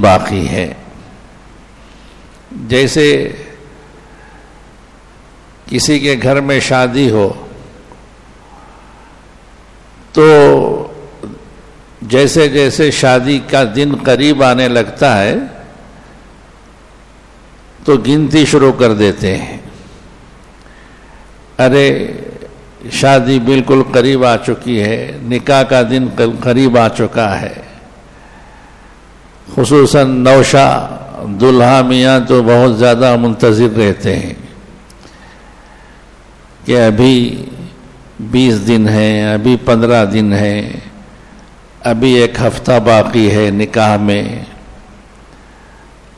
باقی ہے. جیسے کسی کے گھر میں شادی ہو تو جیسے جیسے شادی کا دن قریب آنے لگتا ہے تو گنتی شروع کر دیتے ہیں. ارے شادی بالکل قریب آ چکی ہے، نکاح کا دن قریب آ چکا ہے. خصوصاً نوشا دلہا میاں تو بہت زیادہ منتظر رہتے ہیں کہ ابھی 20 دن ہیں، ابھی 15 دن ہیں، ابھی 1 ہفتہ باقی ہے نکاح میں.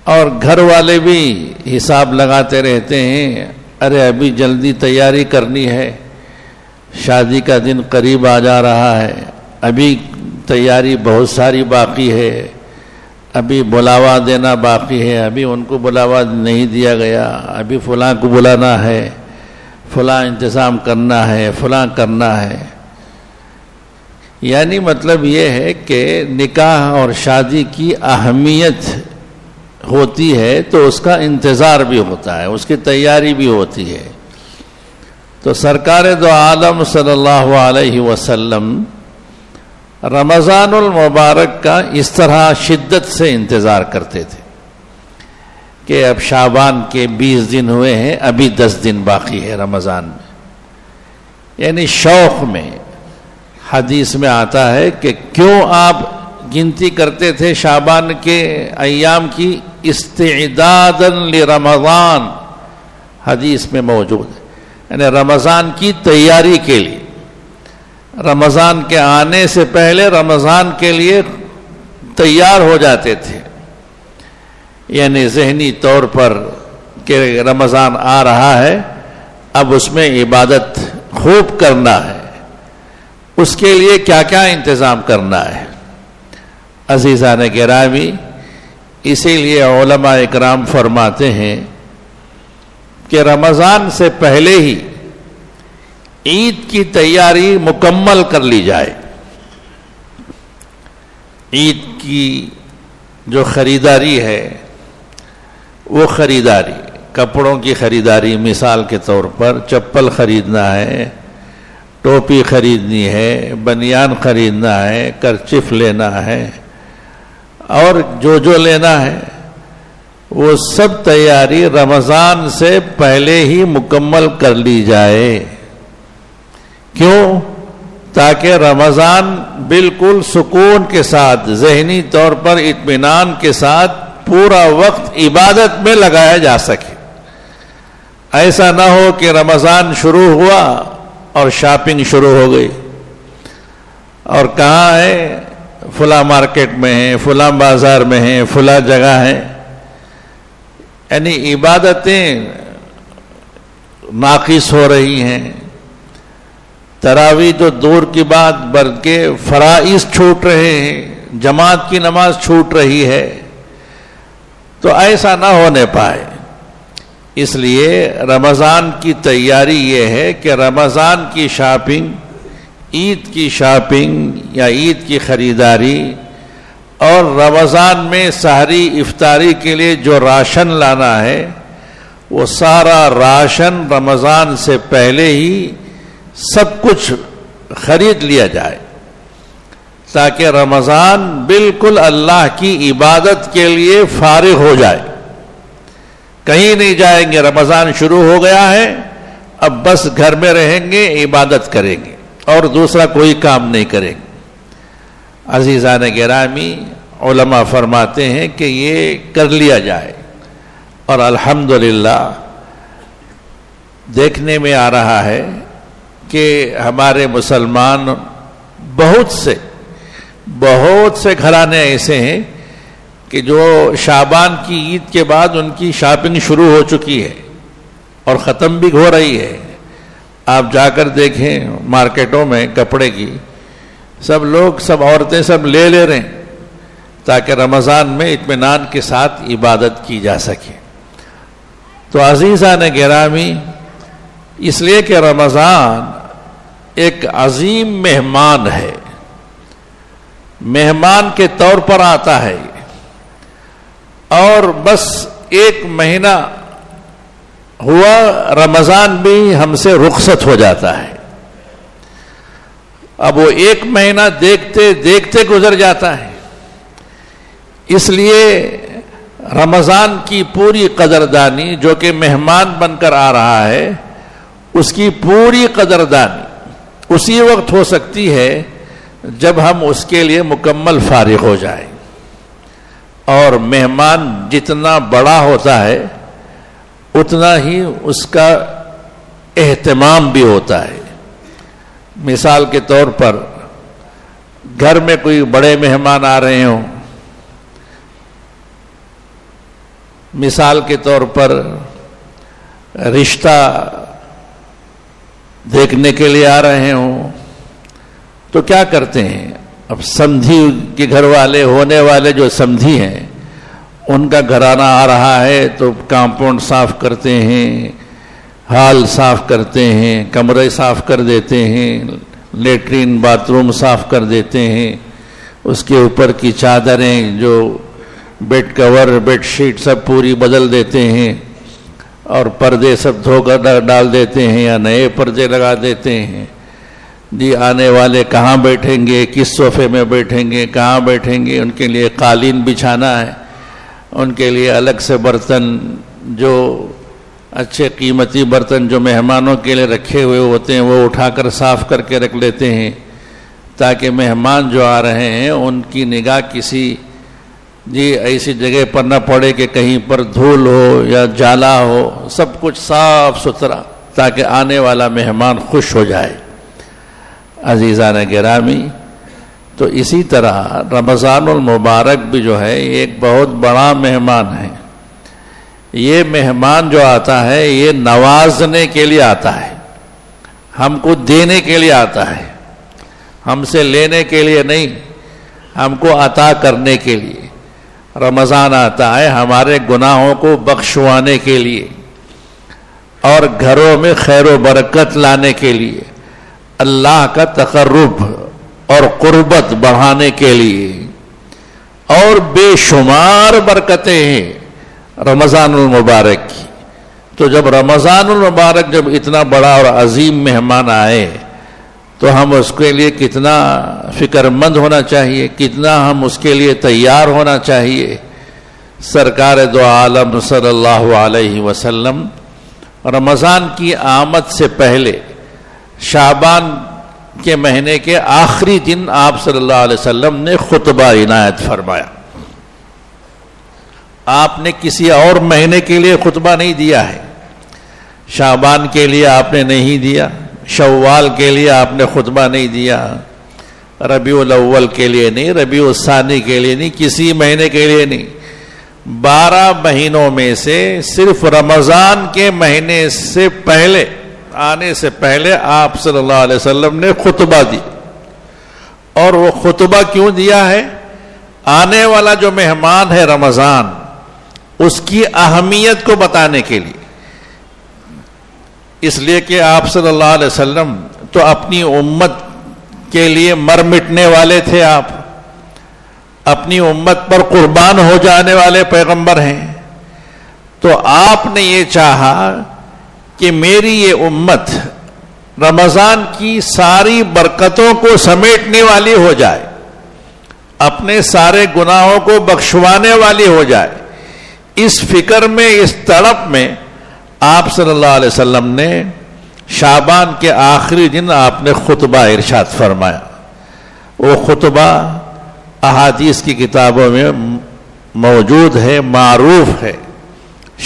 اور گھر والے بھی حساب لگاتے رہتے ہیں، ارے ابھی جلدی تیاری کرنی ہے، شادی کا دن قریب آ جا رہا ہے، ابھی تیاری بہت ساری باقی ہے، ابھی بلاوا دینا باقی ہے، ابھی ان کو بلاوا نہیں دیا گیا، ابھی فلاں کو بلانا ہے، فلاں انتظام کرنا ہے، فلاں کرنا ہے. یعنی مطلب یہ ہے کہ نکاح اور شادی کی اہمیت ہوتی ہے تو اس کا انتظار بھی ہوتا ہے، اس کی تیاری بھی ہوتی ہے. تو سرکار دو عالم صلی اللہ علیہ وسلم رمضان المبارک کا اس طرح شدت سے انتظار کرتے تھے کہ اب شعبان کے 20 دن ہوئے ہیں، ابھی 10 دن باقی ہے رمضان میں. یعنی شوق میں. حدیث میں آتا ہے کہ کیوں آپ گنتی کرتے تھے شعبان کے ایام کی؟ استعدادا لرمضان، حدیث میں موجود ہے. یعنی رمضان کی تیاری کے لیے، رمضان کے آنے سے پہلے رمضان کے لیے تیار ہو جاتے تھے. یعنی ذہنی طور پر کہ رمضان آ رہا ہے، اب اس میں عبادت خوب کرنا ہے، اس کے لیے کیا کیا انتظام کرنا ہے. عزیزان گرامی، اسی لیے علماء اکرام فرماتے ہیں کہ رمضان سے پہلے ہی عید کی تیاری مکمل کر لی جائے. عید کی جو خریداری ہے وہ خریداری، کپڑوں کی خریداری، مثال کے طور پر چپل خریدنا ہے، ٹوپی خریدنی ہے، بنیان خریدنا ہے، کرچف لینا ہے، اور جو لینا ہے وہ سب تیاری رمضان سے پہلے ہی مکمل کر لی جائے. کیوں؟ تاکہ رمضان بالکل سکون کے ساتھ، ذہنی طور پر اطمینان کے ساتھ پورا وقت عبادت میں لگایا جا سکے. ایسا نہ ہو کہ رمضان شروع ہوا اور شاپنگ شروع ہو گئی، اور کہاں ہے؟ فلاں مارکیٹ میں ہے، فلاں بازار میں ہے، فلاں جگہ ہے. یعنی عبادتیں ناقص ہو رہی ہیں. تراویح تو دور کی بات، بلکہ فرائض چھوٹ رہے ہیں، جماعت کی نماز چھوٹ رہی ہے. تو ایسا نہ ہونے پائے، اس لیے رمضان کی تیاری یہ ہے کہ رمضان کی شاپنگ، عید کی شاپنگ یا عید کی خریداری، اور رمضان میں سحری افطاری کے لیے جو راشن لانا ہے وہ سارا راشن رمضان سے پہلے ہی سب کچھ خرید لیا جائے، تاکہ رمضان بالکل اللہ کی عبادت کے لیے فارغ ہو جائے. کہیں نہیں جائیں گے، رمضان شروع ہو گیا ہے، اب بس گھر میں رہیں گے، عبادت کریں گے اور دوسرا کوئی کام نہیں کریں گے. عزیزان گرامی، علماء فرماتے ہیں کہ یہ کر لیا جائے. اور الحمدللہ دیکھنے میں آ رہا ہے کہ ہمارے مسلمان بہت سے گھرانے ایسے ہیں کہ جو شعبان کی عید کے بعد ان کی شاپنگ شروع ہو چکی ہے اور ختم بھی ہو رہی ہے. آپ جا کر دیکھیں مارکیٹوں میں کپڑے کی، سب لوگ، سب عورتیں سب لے رہے ہیں تاکہ رمضان میں اطمینان کے ساتھ عبادت کی جا سکے. تو عزیزان گرامی، اس لیے کہ رمضان ایک عظیم مہمان ہے، مہمان کے طور پر آتا ہے. اور بس 1 مہینہ ہوا رمضان بھی ہم سے رخصت ہو جاتا ہے. اب وہ 1 مہینہ دیکھتے دیکھتے گزر جاتا ہے. اس لیے رمضان کی پوری قدردانی جو کہ مہمان بن کر آ رہا ہے، اس کی پوری قدردانی اسی وقت ہو سکتی ہے جب ہم اس کے لیے مکمل فارغ ہو جائیں. اور مہمان جتنا بڑا ہوتا ہے اتنا ہی اس کا اہتمام بھی ہوتا ہے. مثال کے طور پر گھر میں کوئی بڑے مہمان آ رہے ہوں، مثال کے طور پر رشتہ دیکھنے کے لیے آ رہے ہوں، تو کیا کرتے ہیں؟ اب سمدھی کے گھر والے ہونے والے جو سمدھی ہیں ان کا گھرانہ آ رہا ہے تو کمپاؤنڈ صاف کرتے ہیں، ہال صاف کرتے ہیں، کمرے صاف کر دیتے ہیں، لیٹرین باتھ روم صاف کر دیتے ہیں، اس کے اوپر کی چادریں جو بیڈ کور بیڈ شیٹ سب پوری بدل دیتے ہیں، اور پردے سب دھو کر ڈال دیتے ہیں یا نئے پردے لگا دیتے ہیں. جی آنے والے کہاں بیٹھیں گے، کس صوفے میں بیٹھیں گے، کہاں بیٹھیں گے، ان کے لیے قالین بچھانا ہے، ان کے لیے الگ سے برتن، جو اچھے قیمتی برتن جو مہمانوں کے لیے رکھے ہوئے ہوتے ہیں وہ اٹھا کر صاف کر کے رکھ لیتے ہیں تاکہ مہمان جو آ رہے ہیں ان کی نگاہ کسی ایسی جگہ پر نہ پڑے کہ کہیں پر دھول ہو یا جالا ہو، سب کچھ صاف ستھرا تاکہ آنے والا مہمان خوش ہو جائے. عزیزان گرامی، تو اسی طرح رمضان المبارک بھی جو ہے ایک بہت بڑا مہمان ہے. یہ مہمان جو آتا ہے یہ نوازنے کے لیے آتا ہے، ہم کو دینے کے لیے آتا ہے، ہم سے لینے کے لیے نہیں، ہم کو عطا کرنے کے لیے. رمضان آتا ہے ہمارے گناہوں کو بخشوانے کے لیے اور گھروں میں خیر و برکت لانے کے لیے، اللہ کا تقرب اور قربت بڑھانے کے لیے، اور بے شمار برکتیں ہیں رمضان المبارک کی. تو جب رمضان المبارک جب اتنا بڑا اور عظیم مہمان آئے تو ہم اس کے لیے کتنا فکر مند ہونا چاہیے، کتنا ہم اس کے لیے تیار ہونا چاہیے. سرکار دو عالم صلی اللہ علیہ وسلم رمضان کی آمد سے پہلے شعبان کے مہینے کے آخری دن آپ صلی اللہ علیہ وسلم نے خطبہ عنایت فرمایا. آپ نے کسی اور مہینے کے لیے خطبہ نہیں دیا ہے، شعبان کے لیے آپ نے نہیں دیا، شوال کے لیے آپ نے خطبہ نہیں دیا، ربیع الاول کے لیے نہیں، ربیع الثانی کے لیے نہیں، کسی مہینے کے لیے نہیں. 12 مہینوں میں سے صرف رمضان کے مہینے سے پہلے آنے سے پہلے آپ صلی اللہ علیہ وسلم نے خطبہ دی. اور وہ خطبہ کیوں دیا ہے؟ آنے والا جو مہمان ہے رمضان، اس کی اہمیت کو بتانے کے لیے. اس لیے کہ آپ صلی اللہ علیہ وسلم تو اپنی امت کے لیے مر مٹنے والے تھے، آپ اپنی امت پر قربان ہو جانے والے پیغمبر ہیں. تو آپ نے یہ چاہا کہ میری یہ امت رمضان کی ساری برکتوں کو سمیٹنے والی ہو جائے، اپنے سارے گناہوں کو بخشوانے والی ہو جائے. اس فکر میں، اس تڑپ میں آپ صلی اللہ علیہ وسلم نے شعبان کے آخری دن آپ نے خطبہ ارشاد فرمایا. وہ خطبہ احادیث کی کتابوں میں موجود ہے، معروف ہے،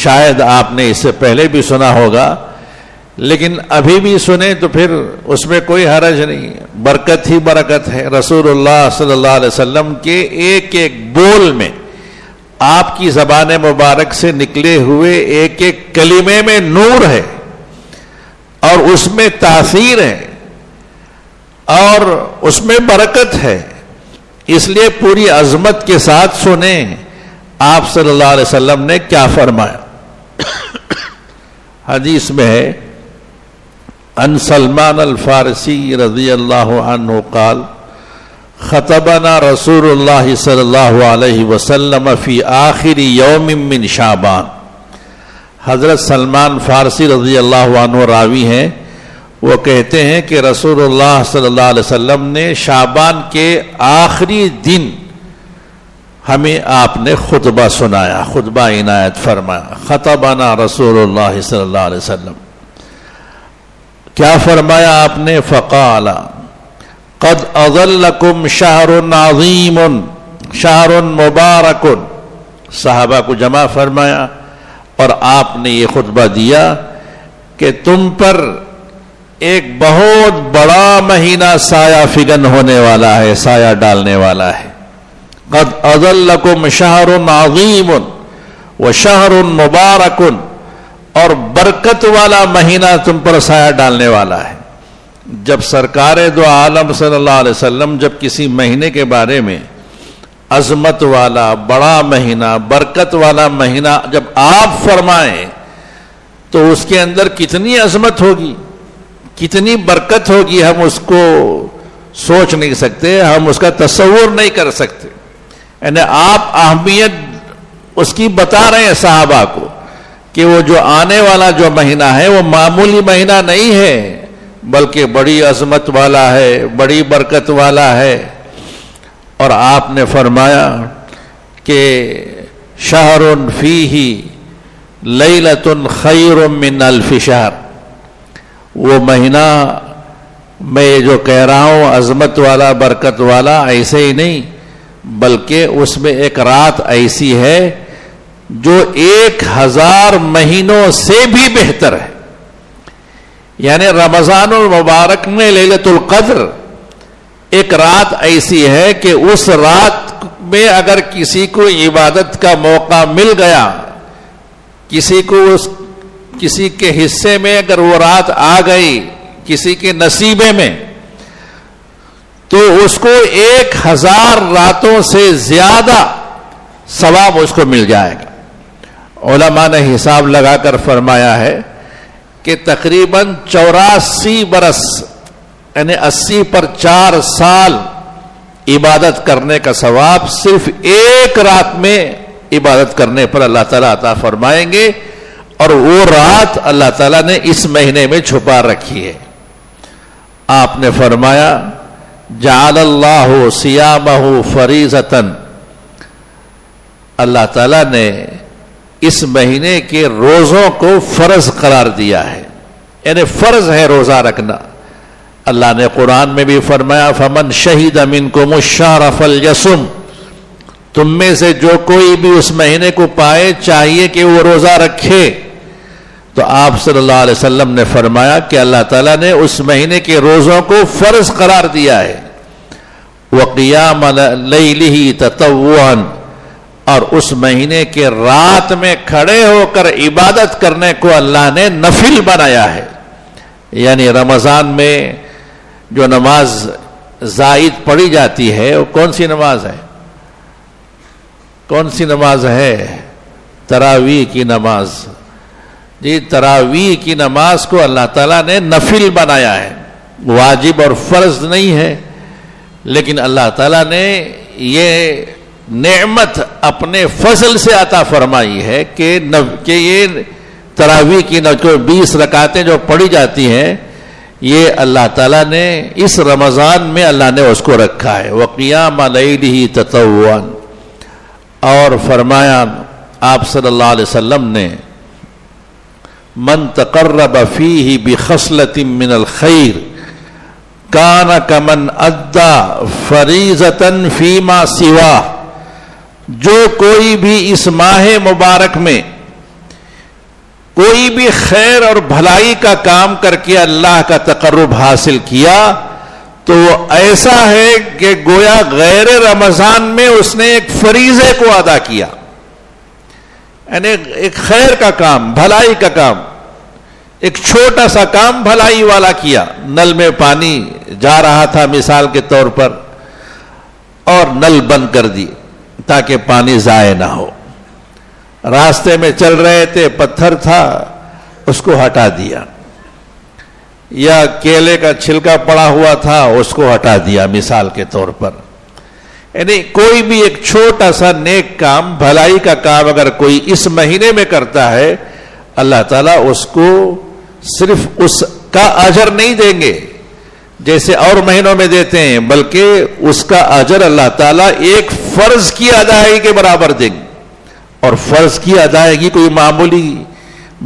شاید آپ نے اس سے پہلے بھی سنا ہوگا، لیکن ابھی بھی سنیں تو پھر اس میں کوئی حرج نہیں. برکت ہی برکت ہے. رسول اللہ صلی اللہ علیہ وسلم کے ایک ایک بول میں، آپ کی زبان مبارک سے نکلے ہوئے ایک ایک کلمے میں نور ہے، اور اس میں تاثیر ہے، اور اس میں برکت ہے. اس لیے پوری عظمت کے ساتھ سنیں آپ صلی اللہ علیہ وسلم نے کیا فرمایا. حدیث میں ہے، ان سلمان الفارسی رضی اللہ عنہ قال خطبنا رسول اللہ صلی اللہ علیہ وسلم فی آخر یوم من شعبان. حضرت سلمان فارسی رضی اللہ عنہ راوی ہیں، وہ کہتے ہیں کہ رسول اللہ صلی اللہ علیہ وسلم نے شعبان کے آخری دن ہمیں آپ نے خطبہ سنایا، خطبہ عنایت فرمایا. خطبنا رسول اللہ صلی اللہ علیہ وسلم، کیا فرمایا آپ نے؟ فقال قد اظلکم شہر عظیم شہر مبارک. صحابہ کو جمع فرمایا اور آپ نے یہ خطبہ دیا کہ تم پر ایک بہت بڑا مہینہ سایہ فگن ہونے والا ہے، سایہ ڈالنے والا ہے. قد اظلکم شہر عظیم وشہر مبارک، اور برکت والا مہینہ تم پر سایہ ڈالنے والا ہے. جب سرکار دو عالم صلی اللہ علیہ وسلم جب کسی مہینے کے بارے میں عظمت والا بڑا مہینہ برکت والا مہینہ جب آپ فرمائیں تو اس کے اندر کتنی عظمت ہوگی، کتنی برکت ہوگی، ہم اس کو سوچ نہیں سکتے، ہم اس کا تصور نہیں کر سکتے. یعنی آپ اہمیت اس کی بتا رہے ہیں صحابہ کو کہ وہ جو آنے والا جو مہینہ ہے وہ معمولی مہینہ نہیں ہے، بلکہ بڑی عظمت والا ہے، بڑی برکت والا ہے. اور آپ نے فرمایا کہ شہر فیہ لیلۃ خیر من الف شہر. وہ مہینہ میں جو کہہ رہا ہوں عظمت والا برکت والا، ایسے ہی نہیں بلکہ اس میں ایک رات ایسی ہے جو 1000 مہینوں سے بھی بہتر ہے. یعنی رمضان المبارک میں لیلۃ القدر ایک رات ایسی ہے کہ اس رات میں اگر کسی کو عبادت کا موقع مل گیا، کسی کے حصے میں اگر وہ رات آ گئی، کسی کے نصیبے میں، تو اس کو 1000 راتوں سے زیادہ ثواب اس کو مل جائے گا. علماء نے حساب لگا کر فرمایا ہے کہ تقریباً 84 برس یعنی 80 پر 4 سال عبادت کرنے کا ثواب صرف ایک رات میں عبادت کرنے پر اللہ تعالیٰ عطا فرمائیں گے. اور وہ رات اللہ تعالیٰ نے اس مہینے میں چھپا رکھی ہے. آپ نے فرمایا جعل اللہ صیامہ فریضۃ، اللہ تعالیٰ نے اس مہینے کے روزوں کو فرض قرار دیا ہے، یعنی فرض ہے روزہ رکھنا. اللہ نے قرآن میں بھی فرمایا فمن شہد منکم الشہر فلیصم، تم میں سے جو کوئی بھی اس مہینے کو پائے چاہیے کہ وہ روزہ رکھے. تو آپ صلی اللہ علیہ وسلم نے فرمایا کہ اللہ تعالیٰ نے اس مہینے کے روزوں کو فرض قرار دیا ہے. وقیام لیلہ تطوعا، اور اس مہینے کے رات میں کھڑے ہو کر عبادت کرنے کو اللہ نے نفل بنایا ہے. یعنی رمضان میں جو نماز زائد پڑھی جاتی ہے وہ کون سی نماز ہے؟ کون سی نماز ہے؟ تراویح کی نماز. جی تراویح کی نماز کو اللہ تعالیٰ نے نفل بنایا ہے، واجب اور فرض نہیں ہے. لیکن اللہ تعالیٰ نے یہ نعمت اپنے فضل سے عطا فرمائی ہے کہ یہ تراویح کی 20 رکعتیں جو پڑھی جاتی ہیں یہ اللہ تعالیٰ نے اس رمضان میں اللہ نے اس کو رکھا ہے. وقیام لیلہ تطوعا، اور فرمایا آپ صلی اللہ علیہ وسلم نے من تقرب فیہ بخصلۃ من الخیر کان کمن ادی فریضۃ فیما سواہ. جو کوئی بھی اس ماہ مبارک میں کوئی بھی خیر اور بھلائی کا کام کر کے اللہ کا تقرب حاصل کیا تو وہ ایسا ہے کہ گویا غیر رمضان میں اس نے ایک فریضے کو ادا کیا. یعنی ایک خیر کا کام، بھلائی کا کام، ایک چھوٹا سا کام بھلائی والا کیا. نل میں پانی جا رہا تھا مثال کے طور پر، اور نل بند کر دی تاکہ پانی ضائع نہ ہو. راستے میں چل رہے تھے، پتھر تھا اس کو ہٹا دیا، یا کیلے کا چھلکا پڑا ہوا تھا اس کو ہٹا دیا مثال کے طور پر. یعنی کوئی بھی ایک چھوٹا سا نیک کام، بھلائی کا کام اگر کوئی اس مہینے میں کرتا ہے، اللہ تعالیٰ اس کو صرف اس کا اجر نہیں دیں گے جیسے اور مہینوں میں دیتے ہیں، بلکہ اس کا اجر اللہ تعالیٰ ایک فرض کی ادائیگی کے برابر دیں گے. اور فرض کی ادائیگی کوئی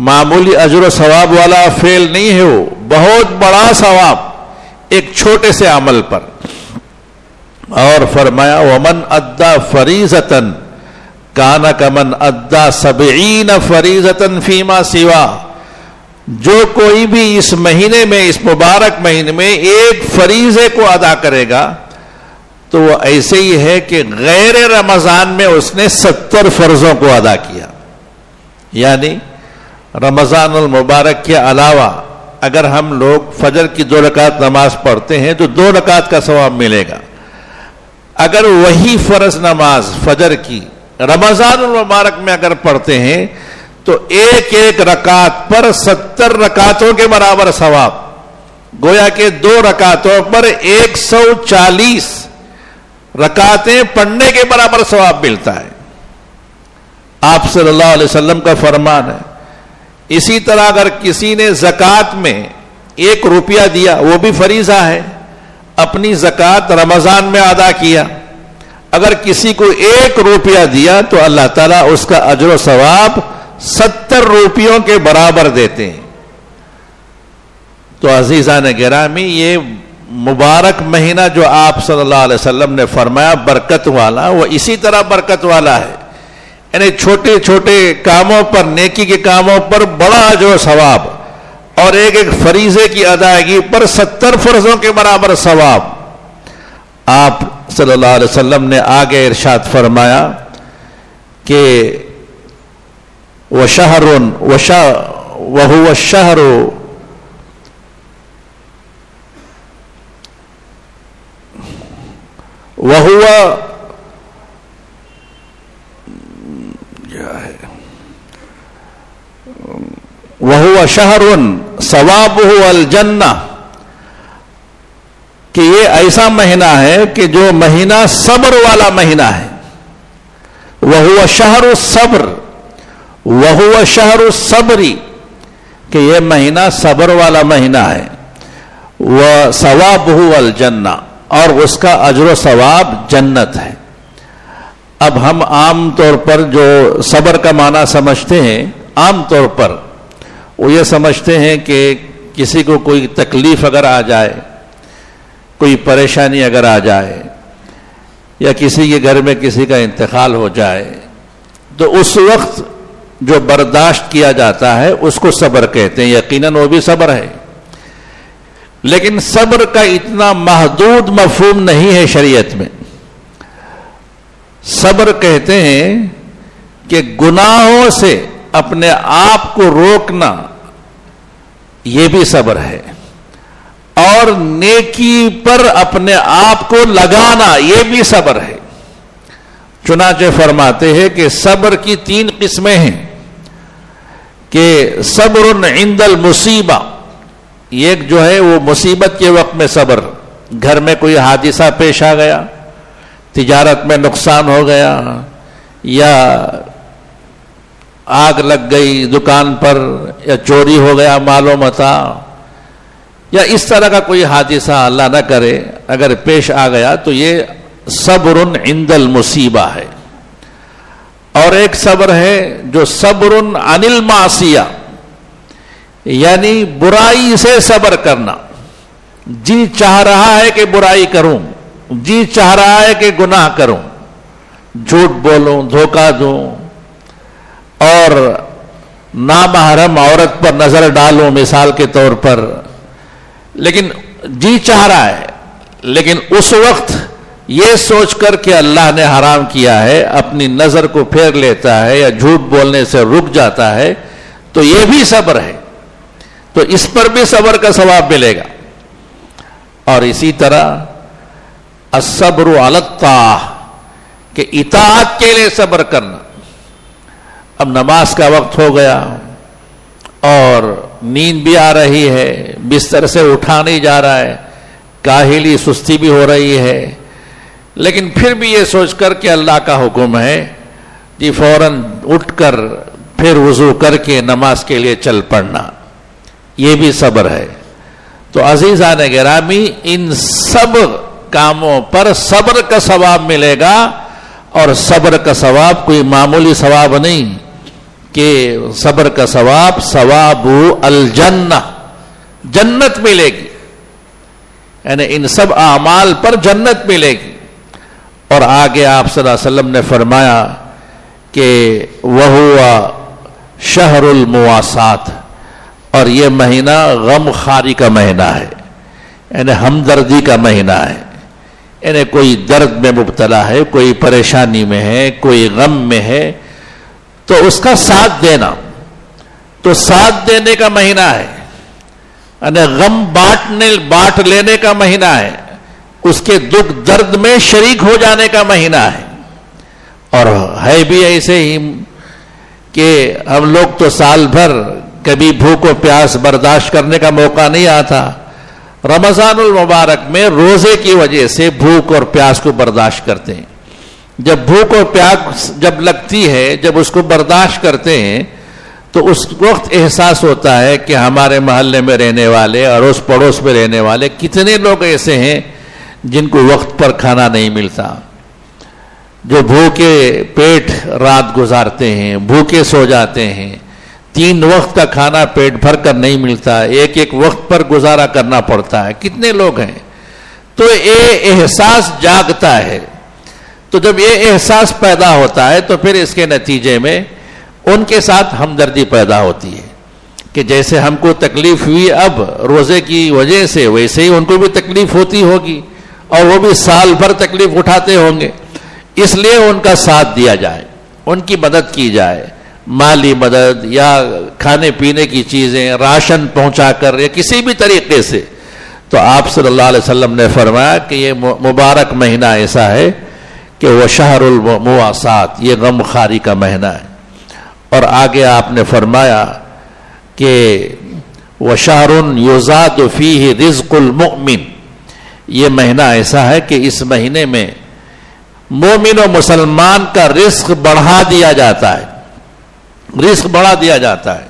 معمولی اجر و ثواب والا فعل نہیں ہے، وہ بہت بڑا ثواب ایک چھوٹے سے عمل پر. اور فرمایا ومن ادا فریضۃ کان کمن ادا 70 فریضۃ فیما سوا، جو کوئی بھی اس مہینے میں، اس مبارک مہینے میں ایک فریضے کو ادا کرے گا تو وہ ایسے ہی ہے کہ غیر رمضان میں اس نے 70 فرضوں کو ادا کیا. یعنی رمضان المبارک کے علاوہ اگر ہم لوگ فجر کی 2 رکعت نماز پڑھتے ہیں تو 2 رکعت کا ثواب ملے گا. اگر وہی فرض نماز فجر کی رمضان المبارک میں اگر پڑھتے ہیں تو ایک ایک رکعت پر 70 رکعتوں کے برابر ثواب، گویا کہ 2 رکعتوں پر 140 رکعتیں پڑھنے کے برابر ثواب ملتا ہے. آپ صلی اللہ علیہ وسلم کا فرمان ہے. اسی طرح اگر کسی نے زکوٰۃ میں 1 روپیہ دیا، وہ بھی فریضہ ہے، اپنی زکوٰۃ رمضان میں ادا کیا، اگر کسی کو 1 روپیہ دیا تو اللہ تعالیٰ اس کا اجر و ثواب 70 روپیوں کے برابر دیتے ہیں. تو عزیزان گرامی، یہ مبارک مہینہ جو آپ صلی اللہ علیہ وسلم نے فرمایا برکت والا، وہ اسی طرح برکت والا ہے. یعنی چھوٹے چھوٹے کاموں پر، نیکی کے کاموں پر بڑا اجر و ثواب، اور ایک ایک فریضے کی ادائیگی پر 70 فرضوں کے برابر ثواب. آپ صلی اللہ علیہ وسلم نے آگے ارشاد فرمایا کہ وَهُوَ الشَّهْرُ وَهُوَ شَهْرٌ ثَوَابُهُ الْجَنَّةُ، کہ یہ ایسا مہینہ ہے کہ جو مہینہ صبر والا مہینہ ہے. وَهُوَ شَهْرُ الصَّبْرِ وَهُوَ شَهْرُ الصَّبْرِ، کہ یہ مہینہ صبر والا مہینہ ہے. وَثَوَابُهُ الْجَنَّةُ، اور اس کا اجر و ثواب جنت ہے. اب ہم عام طور پر جو صبر کا معنی سمجھتے ہیں، عام طور پر وہ یہ سمجھتے ہیں کہ کسی کو کوئی تکلیف اگر آ جائے، کوئی پریشانی اگر آ جائے، یا کسی کے گھر میں کسی کا انتقال ہو جائے، تو اس وقت جو برداشت کیا جاتا ہے اس کو صبر کہتے ہیں. یقیناً وہ بھی صبر ہے، لیکن صبر کا اتنا محدود مفہوم نہیں ہے شریعت میں. صبر کہتے ہیں کہ گناہوں سے اپنے آپ کو روکنا، یہ بھی صبر ہے، اور نیکی پر اپنے آپ کو لگانا، یہ بھی صبر ہے. چنانچہ فرماتے ہیں کہ صبر کی 3 قسمیں ہیں، کہ صبر عند المصیبہ، ایک جو ہے وہ مصیبت کے وقت میں صبر، گھر میں کوئی حادثہ پیش آ گیا، تجارت میں نقصان ہو گیا، یا آگ لگ گئی دکان پر، یا چوری ہو گیا مال و متاع، یا اس طرح کا کوئی حادثہ اللہ نہ کرے اگر پیش آ گیا تو یہ صبر عند المصیبہ ہے. اور ایک صبر ہے جو صبر عن المعصیہ، یعنی برائی سے صبر کرنا. جی چاہ رہا ہے کہ برائی کروں، جی چاہ رہا ہے کہ گناہ کروں، جھوٹ بولوں، دھوکہ دوں، اور نامحرم عورت پر نظر ڈالوں مثال کے طور پر، لیکن جی چاہ رہا ہے، لیکن اس وقت یہ سوچ کر کہ اللہ نے حرام کیا ہے اپنی نظر کو پھیر لیتا ہے یا جھوٹ بولنے سے رک جاتا ہے، تو یہ بھی صبر ہے. تو اس پر بھی صبر کا ثواب ملے گا. اور اسی طرح الصبر علی الطاعہ، کہ اطاعت کے لیے صبر کرنا. اب نماز کا وقت ہو گیا اور نیند بھی آ رہی ہے، بستر سے اٹھا نہیں جا رہا ہے، کاہلی سستی بھی ہو رہی ہے، لیکن پھر بھی یہ سوچ کر کہ اللہ کا حکم ہے جی فوراً اٹھ کر پھر وضو کر کے نماز کے لیے چل پڑنا، یہ بھی صبر ہے۔ تو عزیزان گرامی، ان سب کاموں پر صبر کا ثواب ملے گا، اور صبر کا ثواب کوئی معمولی ثواب نہیں کہ صبر کا ثواب ثواب الجنہ، جنت ملے گی، یعنی ان سب اعمال پر جنت ملے گی۔ اور آگے آپ صلی اللہ علیہ وسلم نے فرمایا کہ وَهُوَ شہر المواسات، اور یہ مہینہ غم خاری کا مہینہ ہے، یعنی ہمدردی کا مہینہ ہے، یعنی کوئی درد میں مبتلا ہے، کوئی پریشانی میں ہے، کوئی غم میں ہے، تو اس کا ساتھ دینا، تو ساتھ دینے کا مہینہ ہے، یعنی غم بانٹ لینے کا مہینہ ہے، اس کے دکھ درد میں شریک ہو جانے کا مہینہ ہے۔ اور ہے بھی ایسے ہی کہ ہم لوگ تو سال بھر کبھی بھوک و پیاس برداشت کرنے کا موقع نہیں آتا، رمضان المبارک میں روزے کی وجہ سے بھوک اور پیاس کو برداشت کرتے ہیں۔ جب بھوک اور پیاس جب لگتی ہے، جب اس کو برداشت کرتے ہیں، تو اس وقت احساس ہوتا ہے کہ ہمارے محلے میں رہنے والے، اڑوس پڑوس میں رہنے والے کتنے لوگ ایسے ہیں جن کو وقت پر کھانا نہیں ملتا، جو بھوکے پیٹ رات گزارتے ہیں، بھوکے سو جاتے ہیں، 3 وقت کا کھانا پیٹ بھر کر نہیں ملتا، ایک وقت پر گزارا کرنا پڑتا ہے، کتنے لوگ ہیں۔ تو یہ احساس جاگتا ہے، تو جب یہ احساس پیدا ہوتا ہے تو پھر اس کے نتیجے میں ان کے ساتھ ہمدردی پیدا ہوتی ہے کہ جیسے ہم کو تکلیف ہوئی اب روزے کی وجہ سے، ویسے ہی ان کو بھی تکلیف ہوتی ہوگی، اور وہ بھی سال بھر تکلیف اٹھاتے ہوں گے، اس لیے ان کا ساتھ دیا جائے، ان کی مدد کی جائے، مالی مدد یا کھانے پینے کی چیزیں، راشن پہنچا کر یا کسی بھی طریقے سے۔ تو آپ صلی اللہ علیہ وسلم نے فرمایا کہ یہ مبارک مہینہ ایسا ہے کہ وہ شہر المواسات، یہ غم خاری کا مہینہ ہے۔ اور آگے آپ نے فرمایا کہ وَشَهْرٌ يُزَادُ فِيهِ رِزْقُ الْمُؤْمِنِ، یہ مہینہ ایسا ہے کہ اس مہینے میں مومن و مسلمان کا رزق بڑھا دیا جاتا ہے، رزق بڑھا دیا جاتا ہے۔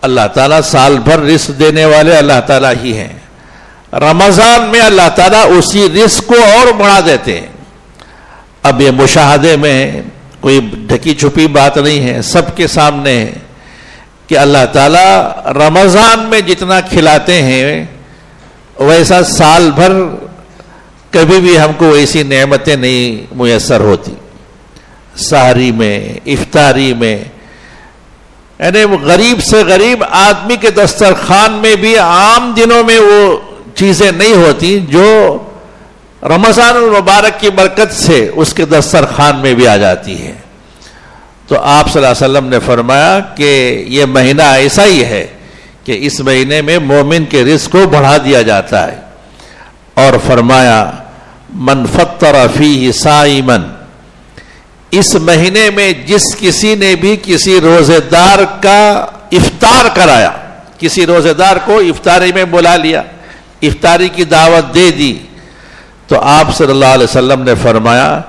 اللہ تعالیٰ سال بھر رزق دینے والے اللہ تعالیٰ ہی ہیں، رمضان میں اللہ تعالیٰ اسی رزق کو اور بڑھا دیتے ہیں۔ اب یہ مشاہدے میں کوئی ڈھکی چھپی بات نہیں ہے، سب کے سامنے ہے کہ اللہ تعالیٰ رمضان میں جتنا کھلاتے ہیں ویسا سال بھر کبھی بھی ہم کو ایسی نعمتیں نہیں میسر ہوتی۔ سحری میں، افطاری میں، یعنی وہ غریب سے غریب آدمی کے دسترخوان میں بھی عام دنوں میں وہ چیزیں نہیں ہوتی جو رمضان المبارک کی برکت سے اس کے دسترخوان میں بھی آ جاتی ہے۔ تو آپ صلی اللہ علیہ وسلم نے فرمایا کہ یہ مہینہ ایسا ہی ہے کہ اس مہینے میں مومن کے رزق کو بڑھا دیا جاتا ہے۔ اور فرمایا من فطر فیہ صائما، اس مہینے میں جس کسی نے بھی کسی روزے دار کا افطار کرایا، کسی روزے دار کو افطاری میں بلا لیا، افطاری کی دعوت دے دی، تو آپ صلی اللہ علیہ وسلم نے فرمایا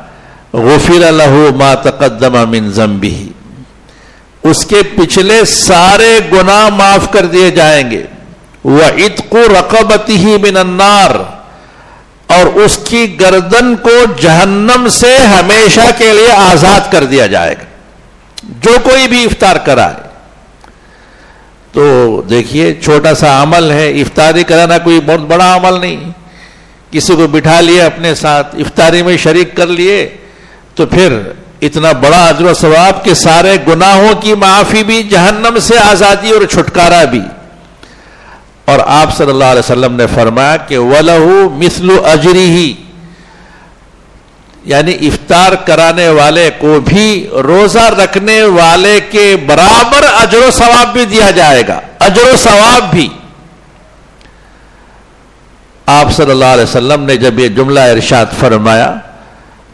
غفر لہ ما تقدم من ذنبہ، اس کے پچھلے سارے گناہ معاف کر دیے جائیں گے، وعتق رقبتہ من النار، اور اس کی گردن کو جہنم سے ہمیشہ کے لیے آزاد کر دیا جائے گا جو کوئی بھی افطار کرائے۔ تو دیکھیے چھوٹا سا عمل ہے، افطاری کرانا کوئی بہت بڑا عمل نہیں، کسی کو بٹھا لیے اپنے ساتھ افطاری میں شریک کر لیے تو پھر اتنا بڑا اجر و ثواب کہ سارے گناہوں کی معافی بھی، جہنم سے آزادی اور چھٹکارا بھی۔ اور آپ صلی اللہ علیہ وسلم نے فرمایا کہ وَلَهُ مِثْلُ أَجْرِهِ، یعنی افطار کرانے والے کو بھی روزہ رکھنے والے کے برابر اجر و ثواب بھی دیا جائے گا، اجر و ثواب بھی۔ آپ صلی اللہ علیہ وسلم نے جب یہ جملہ ارشاد فرمایا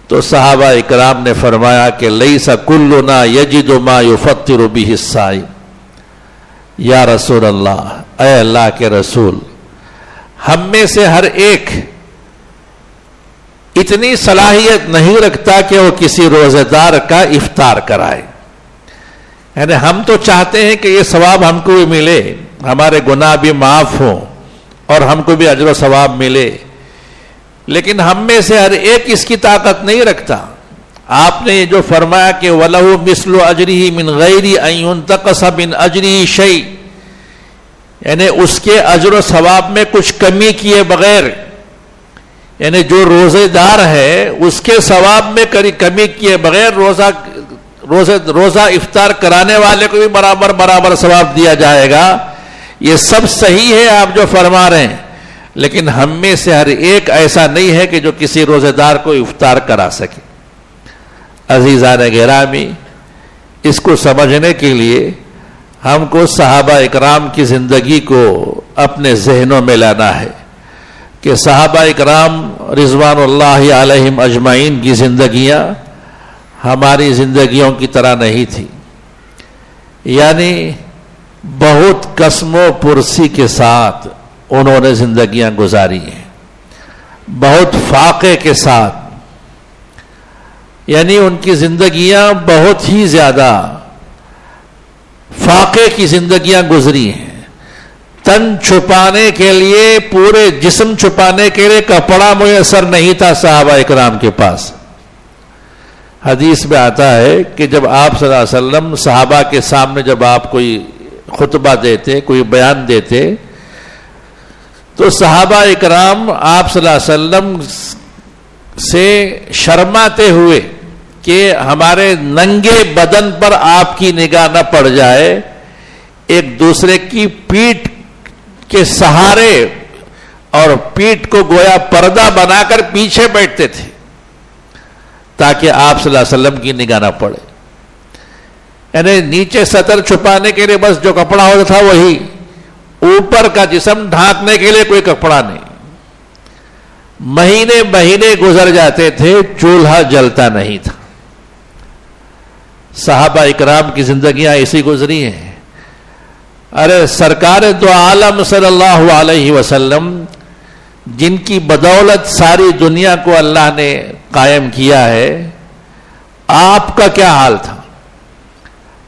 تو صحابہ اکرام نے فرمایا کہ لَيْسَ كُلُّنَا يَجِدُ مَا يُفَطِّرُ بِهِ الصَّائِمُ، یا رسول اللہ، اے اللہ کے رسول، ہم میں سے ہر ایک اتنی صلاحیت نہیں رکھتا کہ وہ کسی روزے دار کا افطار کرائے. یعنی ہم تو چاہتے ہیں کہ یہ ثواب ہم کو بھی ملے, ہمارے گناہ بھی معاف ہوں اور ہم کو بھی اجر و ثواب ملے, لیکن ہم میں سے ہر ایک اس کی طاقت نہیں رکھتا. آپ نے یہ جو فرمایا کہ وَلَهُ مِثْلُ أَجْرِهِ مِنْ غَيْرِ أَنْ يُنْتَقَصَ مِنْ أَجْرِهِ شَيْءٍ, یعنی اس کے اجر و ثواب میں کچھ کمی کیے بغیر, یعنی جو روزے دار ہے اس کے ثواب میں کمی کیے بغیر روزہ افطار کرانے والے کو بھی برابر ثواب دیا جائے گا. یہ سب صحیح ہے آپ جو فرما رہے ہیں, لیکن ہم میں سے ہر ایک ایسا نہیں ہے کہ جو کسی روزے دار کو افطار کرا سکے. عزیزان گرامی, اس کو سمجھنے کے لیے ہم کو صحابہ اکرام کی زندگی کو اپنے ذہنوں میں لانا ہے کہ صحابہ اکرام رضوان اللہ علیہم اجمعین کی زندگیاں ہماری زندگیوں کی طرح نہیں تھی. یعنی بہت قسم و پرسی کے ساتھ انہوں نے زندگیاں گزاری ہیں, بہت فاقے کے ساتھ. یعنی ان کی زندگیاں بہت ہی زیادہ فاقے کی زندگیاں گزری ہیں. تن چھپانے کے لیے, پورے جسم چھپانے کے لیے کپڑا میسر نہیں تھا صحابہ اکرام کے پاس. حدیث میں آتا ہے کہ جب آپ صلی اللہ علیہ وسلم صحابہ کے سامنے جب آپ کوئی خطبہ دیتے, کوئی بیان دیتے, تو صحابہ اکرام آپ صلی اللہ علیہ وسلم سے شرماتے ہوئے کہ ہمارے ننگے بدن پر آپ کی نگاہ نہ پڑ جائے, ایک دوسرے کی پیٹھ کے سہارے اور پیٹھ کو گویا پردہ بنا کر پیچھے بیٹھتے تھے تاکہ آپ صلی اللہ علیہ وسلم کی نگاہ نہ پڑے. یعنی نیچے سطر چھپانے کے لیے بس جو کپڑا ہوتا تھا وہی, اوپر کا جسم ڈھانکنے کے لیے کوئی کپڑا نہیں. مہینے گزر جاتے تھے, چولہا جلتا نہیں تھا. صحابہ اکرام کی زندگیاں ایسی گزری ہیں. ارے سرکار دو عالم صلی اللہ علیہ وسلم, جن کی بدولت ساری دنیا کو اللہ نے قائم کیا ہے, آپ کا کیا حال تھا؟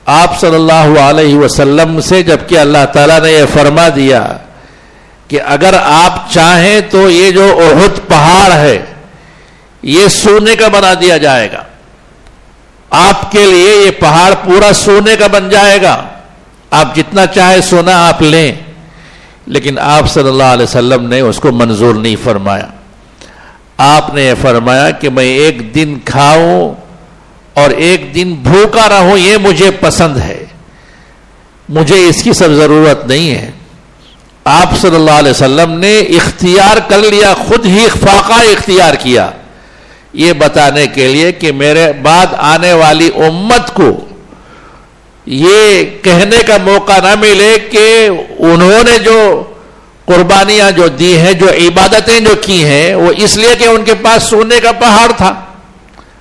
آپ صلی اللہ علیہ وسلم سے جبکہ اللہ تعالیٰ نے یہ فرما دیا کہ اگر آپ چاہیں تو یہ جو احد پہاڑ ہے یہ سونے کا بنا دیا جائے گا, آپ کے لیے یہ پہاڑ پورا سونے کا بن جائے گا, آپ جتنا چاہے سونا آپ لیں. لیکن آپ صلی اللہ علیہ وسلم نے اس کو منظور نہیں فرمایا. آپ نے یہ فرمایا کہ میں ایک دن کھاؤں اور ایک دن بھوکا رہوں یہ مجھے پسند ہے, مجھے اس کی سب ضرورت نہیں ہے. آپ صلی اللہ علیہ وسلم نے اختیار کر لیا, خود ہی فاقہ اختیار کیا, یہ بتانے کے لیے کہ میرے بعد آنے والی امت کو یہ کہنے کا موقع نہ ملے کہ انہوں نے جو قربانیاں جو دی ہیں, جو عبادتیں جو کی ہیں, وہ اس لیے کہ ان کے پاس سونے کا پہاڑ تھا.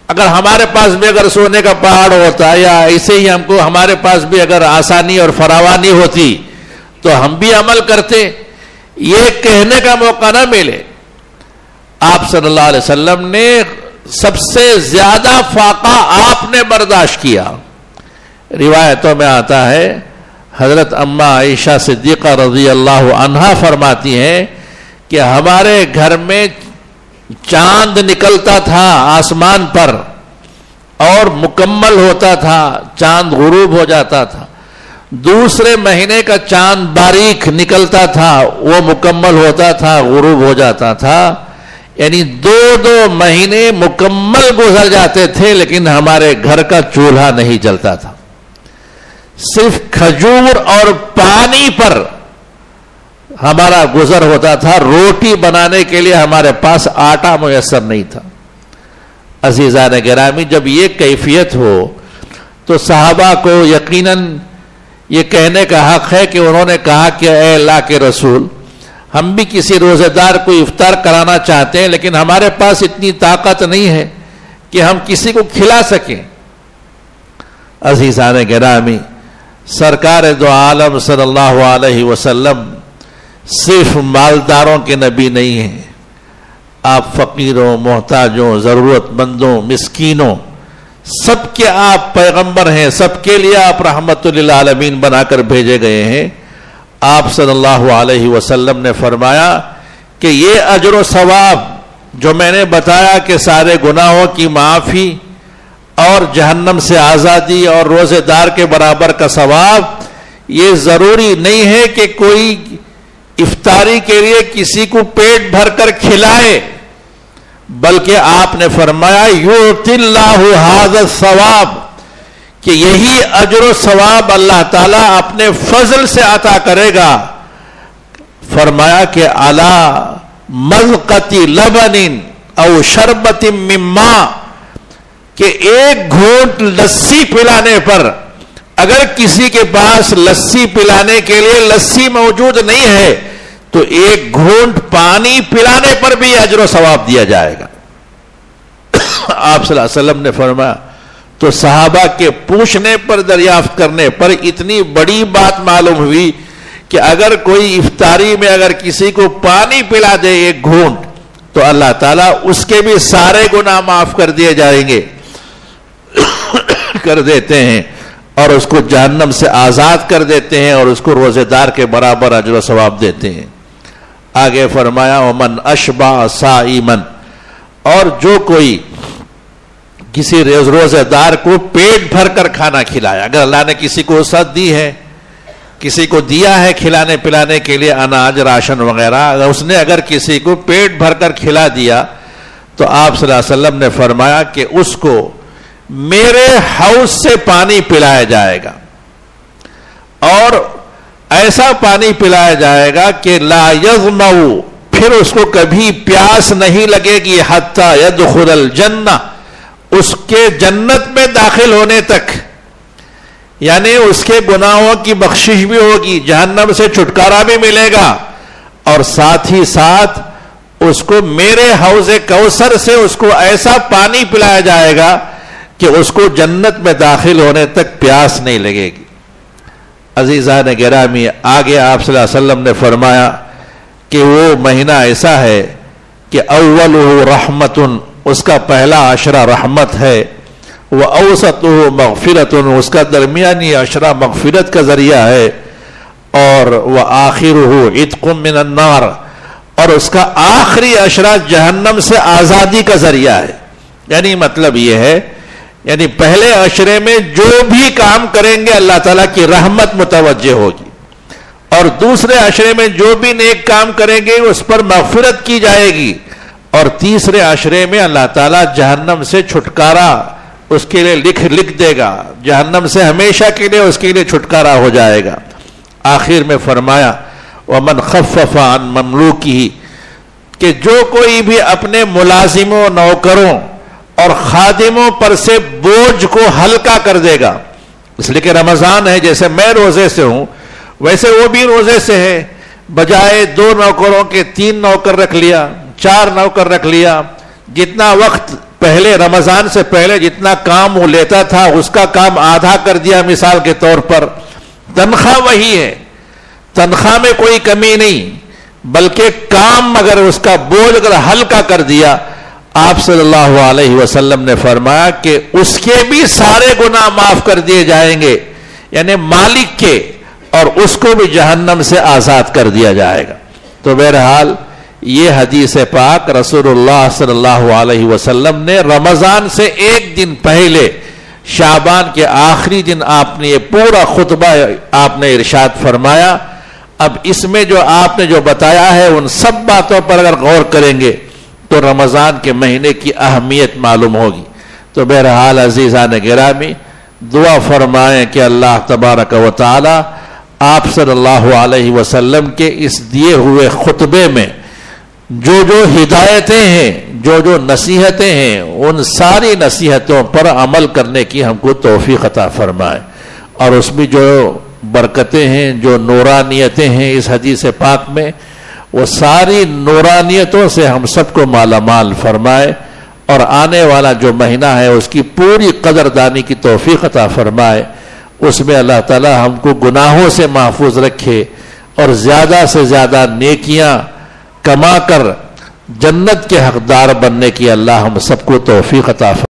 اگر ہمارے پاس بھی اگر سونے کا پہاڑ ہوتا یا ایسے ہی ہمارے پاس بھی اگر آسانی اور فراوانی ہوتی تو ہم بھی عمل کرتے. یہ کہنے کا موقع نہ ملے. آپ صلی اللہ علیہ وسلم نے سب سے زیادہ فاقہ آپ نے برداشت کیا. روایتوں میں آتا ہے حضرت اماں عائشہ صدیقہ رضی اللہ عنہا فرماتی ہیں کہ ہمارے گھر میں چاند نکلتا تھا آسمان پر اور مکمل ہوتا تھا, چاند غروب ہو جاتا تھا. دوسرے مہینے کا چاند باریک نکلتا تھا, وہ مکمل ہوتا تھا, غروب ہو جاتا تھا. یعنی 2 مہینے مکمل گزر جاتے تھے لیکن ہمارے گھر کا چولہا نہیں جلتا تھا. صرف کھجور اور پانی پر ہمارا گزر ہوتا تھا, روٹی بنانے کے لیے ہمارے پاس آٹا میسر نہیں تھا. عزیزان گرامی, جب یہ کیفیت ہو تو صحابہ کو یقیناً یہ کہنے کا حق ہے کہ انہوں نے کہا کہ اے اللہ کے رسول, ہم بھی کسی روزے دار کو افطار کرانا چاہتے ہیں لیکن ہمارے پاس اتنی طاقت نہیں ہے کہ ہم کسی کو کھلا سکیں. عزیزان گرامی, سرکار دو عالم صلی اللہ علیہ وسلم صرف مالداروں کے نبی نہیں ہیں, آپ فقیروں، محتاجوں، ضرورت مندوں، مسکینوں سب کے آپ پیغمبر ہیں، سب کے لیے آپ رحمت للعالمین بنا کر بھیجے گئے ہیں۔ آپ صلی اللہ علیہ وسلم نے فرمایا کہ یہ اجر و ثواب جو میں نے بتایا کہ سارے گناہوں کی معافی اور جہنم سے آزادی اور روزے دار کے برابر کا ثواب، یہ ضروری نہیں ہے کہ کوئی افطاری کے لیے کسی کو پیٹ بھر کر کھلائے، بلکہ آپ نے فرمایا یؤتی اللہ ھذا الثواب، کہ یہی اجر و ثواب اللہ تعالیٰ اپنے فضل سے عطا کرے گا۔ فرمایا کہ علی مذقۃ لبن او شربۃ من ماء، کہ ایک گھونٹ لسی پلانے پر، اگر کسی کے پاس لسی پلانے کے لیے لسی موجود نہیں ہے تو ایک گھونٹ پانی پلانے پر بھی اجر و ثواب دیا جائے گا۔ آپ صلی اللہ علیہ وسلم نے فرمایا، تو صحابہ کے پوچھنے پر، دریافت کرنے پر اتنی بڑی بات معلوم ہوئی کہ اگر کوئی افطاری میں اگر کسی کو پانی پلا دے ایک گھونٹ تو اللہ تعالیٰ اس کے بھی سارے گناہ معاف کر دیے جائیں گے، کر دیتے ہیں، اور اس کو جہنم سے آزاد کر دیتے ہیں، اور اس کو روزے دار کے برابر اجر و ثواب دیتے ہیں۔ آگے فرمایا ومن اشبع صائما، اور جو کوئی کسی روزے دار کو پیٹ بھر کر کھانا کھلایا، اگر اللہ نے کسی کو وسعت دی ہے، کسی کو دیا ہے کھلانے پلانے کے لیے اناج، راشن وغیرہ، اس نے اگر کسی کو پیٹ بھر کر کھلا دیا تو آپ صلی اللہ علیہ وسلم نے فرمایا کہ اس کو میرے حوض سے پانی پلایا جائے گا، اور ایسا پانی پلایا جائے گا کہ لا یظمأ، پھر اس کو کبھی پیاس نہیں لگے گی، حتی یدخل الجنہ، اس کے جنت میں داخل ہونے تک، یعنی اس کے گناہوں کی بخشش بھی ہوگی، جہنم سے چھٹکارا بھی ملے گا، اور ساتھ ہی ساتھ اس کو میرے حوض کوثر سے اس کو ایسا پانی پلایا جائے گا کہ اس کو جنت میں داخل ہونے تک پیاس نہیں لگے گی۔ عزیزان گرامی، آگے آپ صلی اللہ علیہ وسلم نے فرمایا کہ وہ مہینہ ایسا ہے کہ اولہ رحمت، اس کا پہلا عشرہ رحمت ہے، وَأَوْسَطُهُ مَغْفِرَةٌ، اس کا درمیانی عشرہ مغفرت کا ذریعہ ہے، اور وَآخِرُهُ عِتْقٌ مِّنَ النَّارِ، اور اس کا آخری عشرہ جہنم سے آزادی کا ذریعہ ہے۔ یعنی مطلب یہ ہے، یعنی پہلے عشرے میں جو بھی کام کریں گے اللہ تعالیٰ کی رحمت متوجہ ہوگی، اور دوسرے عشرے میں جو بھی نیک کام کریں گے اس پر مغفرت کی جائے گی، اور تیسرے عشرے میں اللہ تعالیٰ جہنم سے چھٹکارا اس کے لیے لکھ دے گا، جہنم سے ہمیشہ کے لیے اس کے لیے چھٹکارا ہو جائے گا۔ آخر میں فرمایا وَمَنْ خَفَّفَ عَنْ مَمْلُوكِهِ، کہ جو کوئی بھی اپنے ملازموں، نوکروں اور خادموں پر سے بوجھ کو ہلکا کر دے گا، اس لیے کہ رمضان ہے، جیسے میں روزے سے ہوں ویسے وہ بھی روزے سے ہے، بجائے 2 نوکروں کے 3 نوکر رکھ لیا، 4 نوکر رکھ لیا، جتنا وقت پہلے رمضان سے پہلے جتنا کام وہ لیتا تھا اس کا کام آدھا کر دیا مثال کے طور پر، تنخواہ وہی ہے، تنخواہ میں کوئی کمی نہیں، بلکہ کام اگر اس کا بوجھ اگر ہلکا کر دیا، آپ صلی اللہ علیہ وسلم نے فرمایا کہ اس کے بھی سارے گناہ معاف کر دیے جائیں گے، یعنی مالک کے، اور اس کو بھی جہنم سے آزاد کر دیا جائے گا۔ تو بہرحال یہ حدیث پاک رسول اللہ صلی اللہ علیہ وسلم نے رمضان سے ایک دن پہلے شعبان کے آخری دن آپ نے یہ پورا خطبہ آپ نے ارشاد فرمایا۔ اب اس میں جو آپ نے جو بتایا ہے ان سب باتوں پر اگر غور کریں گے تو رمضان کے مہینے کی اہمیت معلوم ہوگی۔ تو بہرحال عزیزان گرامی، دعا فرمائیں کہ اللہ تبارک و تعالی آپ صلی اللہ علیہ وسلم کے اس دیے ہوئے خطبے میں جو ہدایتیں ہیں، جو نصیحتیں ہیں، ان ساری نصیحتوں پر عمل کرنے کی ہم کو توفیق عطا فرمائے، اور اس میں جو برکتیں ہیں، جو نورانیتیں ہیں اس حدیث پاک میں، وہ ساری نورانیتوں سے ہم سب کو مالا مال فرمائے، اور آنے والا جو مہینہ ہے اس کی پوری قدردانی کی توفیق عطا فرمائے۔ اس میں اللہ تعالی ہم کو گناہوں سے محفوظ رکھے، اور زیادہ سے زیادہ نیکیاں کما کر جنت کے حقدار بننے کی اللہ ہم سب کو توفیق عطا فرمائے۔